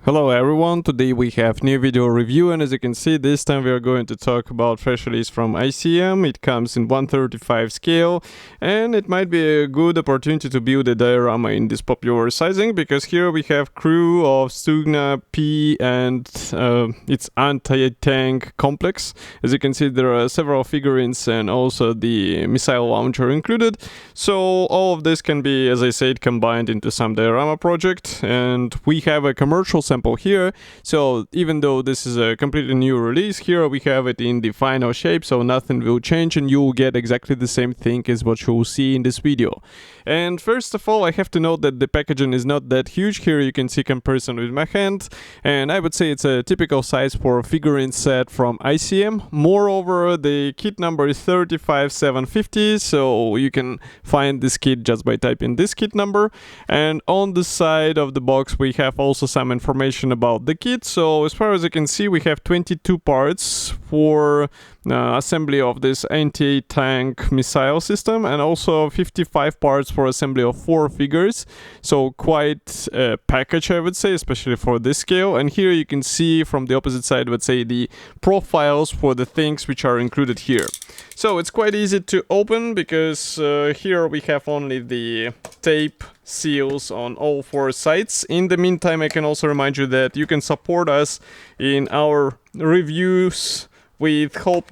Hello everyone, today we have new video review, and as you can see, this time we are going to talk about fresh release from ICM. It comes in 1/35 scale, and it might be a good opportunity to build a diorama in this popular sizing, because here we have crew of Stugna-P and its anti-tank complex. As you can see, there are several figurines and also the missile launcher included. So all of this can be, as I said, combined into some diorama project, and we have a commercial sample here. So even though this is a completely new release, here we have it in the final shape, so nothing will change and you will get exactly the same thing as what you will see in this video. And first of all, I have to note that the packaging is not that huge. Here you can see comparison with my hand, and I would say it's a typical size for a figurine set from ICM. Moreover, the kit number is 35750, so you can find this kit just by typing this kit number. And on the side of the box we have also some information about the kit. So as far as you can see, we have 22 parts for assembly of this anti-tank missile system, and also 55 parts for assembly of 4 figures. So quite a package, I would say, especially for this scale. And here you can see from the opposite side, let's say, the profiles for the things which are included here. So it's quite easy to open, because here we have only the tape seals on all 4 sides. In the meantime, I can also remind you that you can support us in our reviews with hope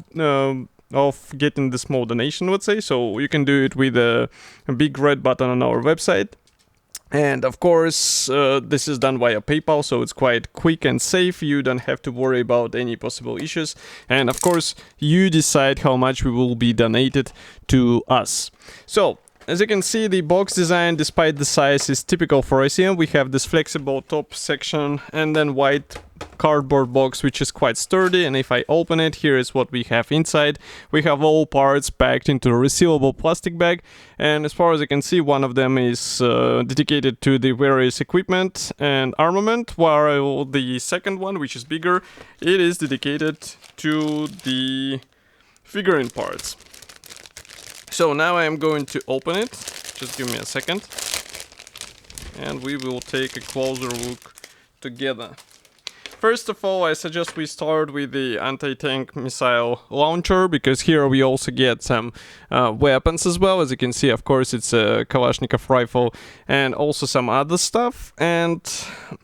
of getting the small donation, let's say. So you can do it with a big red button on our website. And of course, this is done via PayPal, so it's quite quick and safe. You don't have to worry about any possible issues. And of course, you decide how much we will be donated to us. So as you can see, the box design, despite the size, is typical for ICM. We have this flexible top section and then white cardboard box, which is quite sturdy. And if I open it, here is what we have inside. We have all parts packed into a resealable plastic bag, and as far as you can see, one of them is dedicated to the various equipment and armament, while the second one, which is bigger, it is dedicated to the figurine parts. So now I am going to open it. Just give me a second, and we will take a closer look together. First of all, I suggest we start with the anti-tank missile launcher, because here we also get some weapons as well. As you can see, of course, it's a Kalashnikov rifle and also some other stuff. And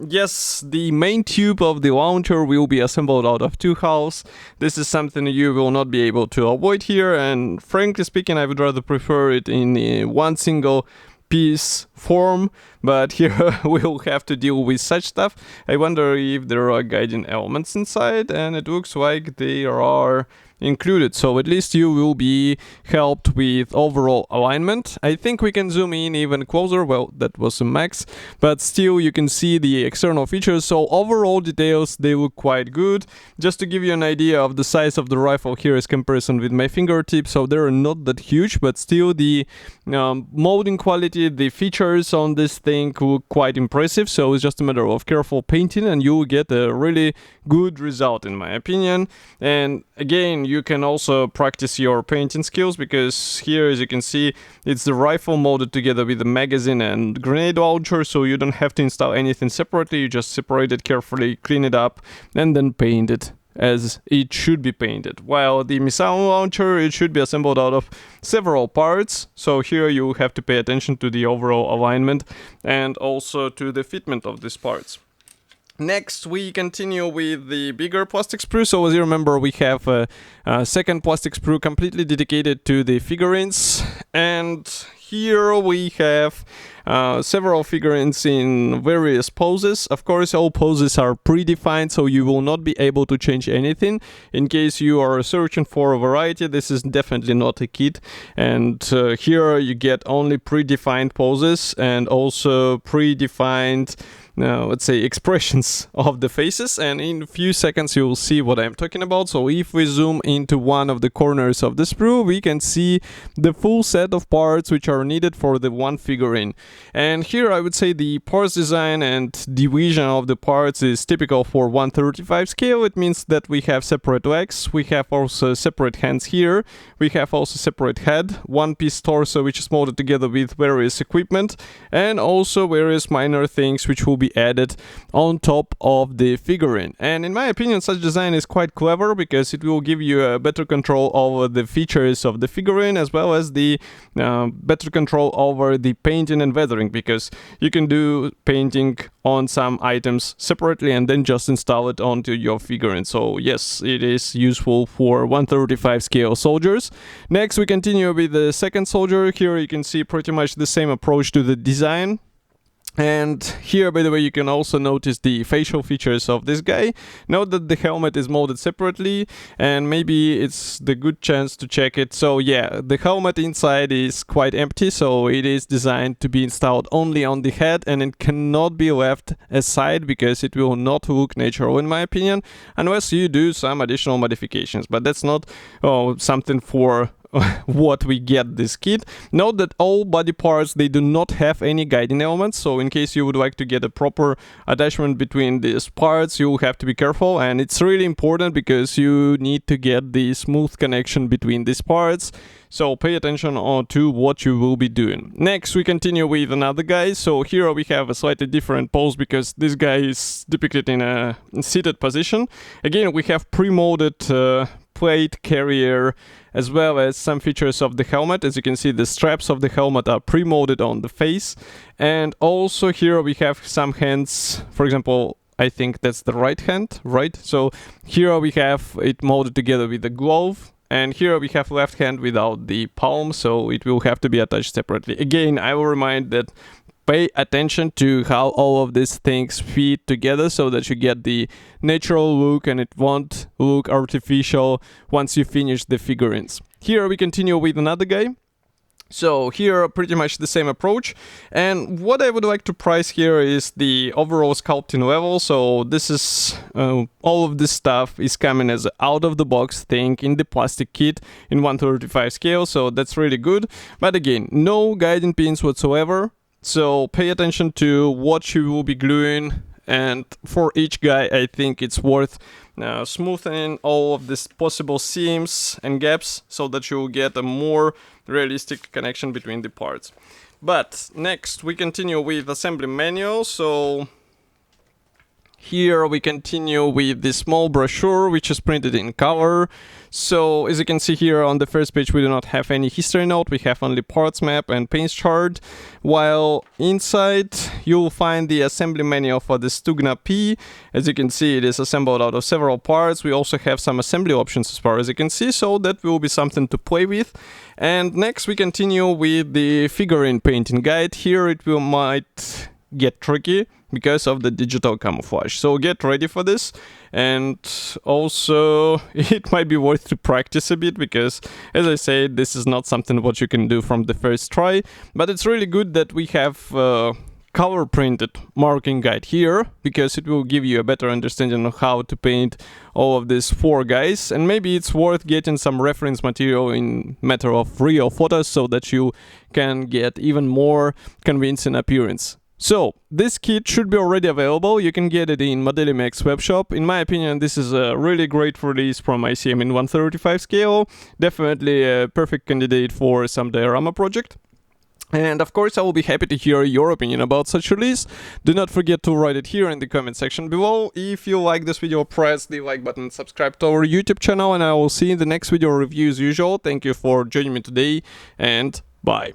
yes, the main tube of the launcher will be assembled out of 2 hulls. This is something you will not be able to avoid here, and frankly speaking, I would rather prefer it in one single piece form, but here we'll have to deal with such stuff. I wonder if there are guiding elements inside, and it looks like they are included, so at least you will be helped with overall alignment. I think we can zoom in even closer. Well, that was a max, but still you can see the external features. So overall details, they look quite good. Just to give you an idea of the size of the rifle, here is comparison with my fingertip. So they're not that huge, but still the molding quality, the features on this thing look quite impressive. So it's just a matter of careful painting and you will get a really good result, in my opinion. And again, you can also practice your painting skills, because here, as you can see, it's the rifle molded together with the magazine and grenade launcher, so you don't have to install anything separately. You just separate it carefully, clean it up, and then paint it as it should be painted. While the missile launcher, it should be assembled out of several parts, so here you have to pay attention to the overall alignment and also to the fitment of these parts. Next, we continue with the bigger plastic sprue. So as you remember, we have a second plastic sprue completely dedicated to the figurines, and here we have several figurines in various poses. Of course, all poses are predefined, so you will not be able to change anything. In case you are searching for a variety, this is definitely not a kit. And here you get only predefined poses and also predefined let's say expressions of the faces, and in a few seconds you will see what I'm talking about. So if we zoom into one of the corners of the sprue, we can see the full set of parts which are are needed for the one figurine. And here I would say the parts design and division of the parts is typical for 1/35 scale. It means that we have separate legs, we have also separate hands here, we have also separate head, one piece torso which is molded together with various equipment, and also various minor things which will be added on top of the figurine. And in my opinion, such design is quite clever because it will give you a better control over the features of the figurine, as well as the better control over the painting and weathering, because you can do painting on some items separately and then just install it onto your figurine. So yes, it is useful for 1/35 scale soldiers. Next we continue with the second soldier. Here you can see pretty much the same approach to the design. And here, by the way, you can also notice the facial features of this guy. Note that the helmet is molded separately, and maybe it's the good chance to check it. So yeah, the helmet inside is quite empty, so it is designed to be installed only on the head, and it cannot be left aside because it will not look natural, in my opinion, unless you do some additional modifications. But that's not something for what we get this kit. Note that all body parts, they do not have any guiding elements, so in case you would like to get a proper attachment between these parts, you will have to be careful, and it's really important because you need to get the smooth connection between these parts. So pay attention to what you will be doing. Next we continue with another guy. So here we have a slightly different pose because this guy is depicted in a seated position. Again, we have pre-molded plate carrier, as well as some features of the helmet. As you can see, the straps of the helmet are pre-molded on the face. And also here we have some hands, for example, I think that's the right hand, right? So here we have it molded together with the glove. And here we have left hand without the palm, so it will have to be attached separately. Again, I will remind that pay attention to how all of these things fit together so that you get the natural look and it won't look artificial once you finish the figurines. Here we continue with another guy. So here pretty much the same approach, and what I would like to price here is the overall sculpting level. So this is all of this stuff is coming as an out of the box thing in the plastic kit in 1/35 scale, so that's really good. But again, no guiding pins whatsoever, so pay attention to what you will be gluing, and for each guy I think it's worth smoothing all of these possible seams and gaps so that you will get a more realistic connection between the parts. But next we continue with assembly manual. So here we continue with the small brochure which is printed in color. So as you can see here on the first page, we do not have any history note, we have only parts map and paints chart, while inside you'll find the assembly manual for the Stugna-P. As you can see, it is assembled out of several parts. We also have some assembly options as far as you can see, so that will be something to play with. And next we continue with the figurine painting guide. Here it might get tricky because of the digital camouflage, so get ready for this. And also it might be worth to practice a bit because, as I said, this is not something what you can do from the first try, but it's really good that we have color printed marking guide here, because it will give you a better understanding of how to paint all of these four guys. And maybe it's worth getting some reference material in matter of real photos so that you can get even more convincing appearance. So this kit should be already available. You can get it in Modelimex webshop. In my opinion, this is a really great release from ICM in 1/35 scale. Definitely a perfect candidate for some diorama project. And of course, I will be happy to hear your opinion about such release. Do not forget to write it here in the comment section below. If you like this video, press the like button, subscribe to our YouTube channel, and I will see you in the next video review as usual. Thank you for joining me today, and bye.